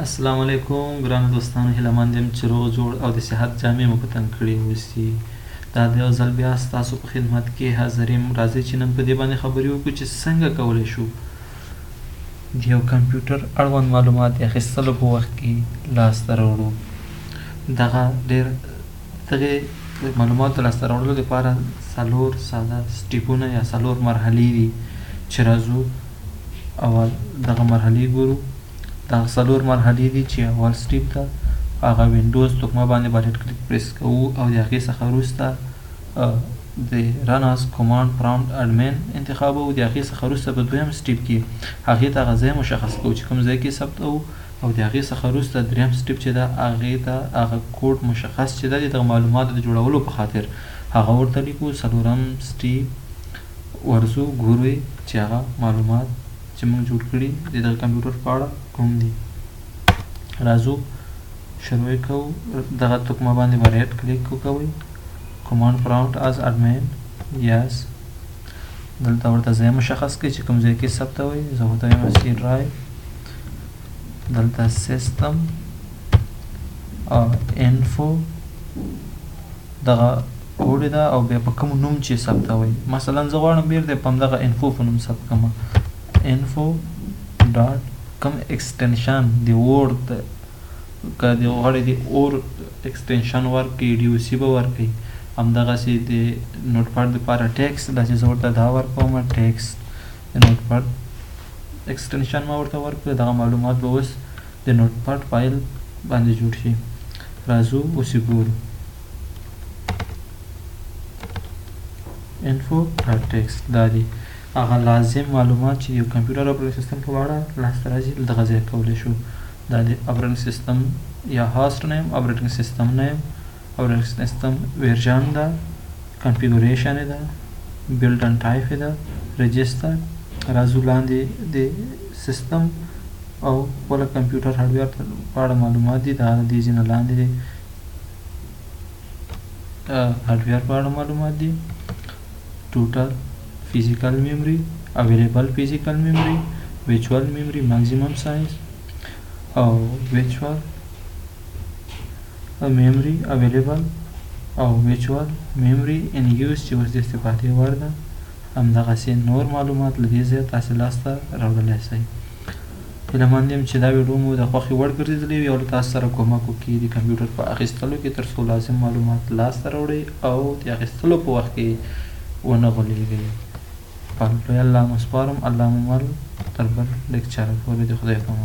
السلام علیکم ګرانو دوستانو، هیله مند یم چې روغ جوړ او د صحت جامې مو په تن کړي اوسي. دا د یو ځل بیا ستاسو په خدمت کې حاضر یم. راځئ چې نن په دې باندې خبرې وکړو چې څنګه کولی شو د یو کمپیوټر اړوند معلومات د اخیستلو په وخت کې لاسته راوړو. دغه معلوماتو د لاسته راوړلو لپاره 4 ساده سټیپونه یا 4 مرحلې دي چې راځو اول دغه مرحلې ګورو. دا 4 مرحلې دي چې اول سټیپ ده هغه وینډوز تکمه باندې بایلټ کلیک پریس کوو او د هغې څخه وروسته د رن از کمانډ پرامپټ اډمین انتخابوو. د هغې څخه وروسته په دویم سټیپ کې هغې ته هغه ځای مشخص کوو چې کوم ځای کې ثبتوو او د هغې څخه وروسته دریم سټیپ چې ده هغې ته هغه کوډ مشخص چې ده د دغه معلوماتو د جوړولو په خاطر هغه ورته لیکو. 4م سټیپ ورځو ګورو چې هغه معلومات چې موږ جوړ کړي د دغه کمپیوټر په اړه کوم دي. راځو شروع کوو. دغه تکمه باندې به رایټ کلیک وکوئ، کمانډ پرامپټ از اډمین یس. دلته ورته ځای مشخص کړئ چې کوم ځای کې ثبتوئ. زه ورته وایم سی ډرایو، دلته سیسټم انفو دغه کوډ ده او بیا په کوم نوم چې ثبتوئ. مثلا زه غواړم بیرته په همدغه انفو په نوم ثبت کړم. انفو ډاټ کوم ایکسټنشن د ورډ که د غواړئ د اور ایکسټنشن ورکړئ ډي او سی به ورکړئ. همدغسې د نوټ پیډ دپاره ټیکسټ ده چې زه ورته دا ورکوم ټیکسټ د نوټ پیډ ایکسټنشن ما ورته ورکړه. دغه معلومات به اوس د نوټ پیډ فایل باندې جوړ شي. راځو اوس یې ګورو. انفو ډاټ ټیکسټ دا دي هغه لازم معلومات چې یو کمپیوټر اپریټنګ سیسټم په اړه لاسته راځي دغه ځای کولی شو. دا د اپریټنګ سیسټم یا هاسټ نیم، اپریټنګ سیسټم نیم، اپریټنګ سیسټم ورژن ده، کنفیګوریشن ده، بلډ ان ټایپ ده، رجسټر. راځو لاندې د سیسټم او خپله کمپیوټر هارډویر په اړه معلومات دي. دا د دې ځینې لاندې د هارډویر په اړه معلومات دي. ټوټل physical memory, available physical memory, virtual memory, maximum size او virtual memory available او virtual memory in use چې اوس د استفادې وړ ده. همدغسې نور معلومات له دې ځایه تاسې لاسته راوړلی شئ. هیله مند یم چې دا ویډیو مو د خوښې وړ ګرځېدلی وي او له تاسو سره کومک وکړي د کمپیوټر په اخیستلو کې تر څو لازم معلومات لاسته راوړئ او د اخیستلو په وخت کې ونه غولېږئ. په لوی الله مو سپارم. الله مو مل تر بل لیکچر پورې د خدای په امان.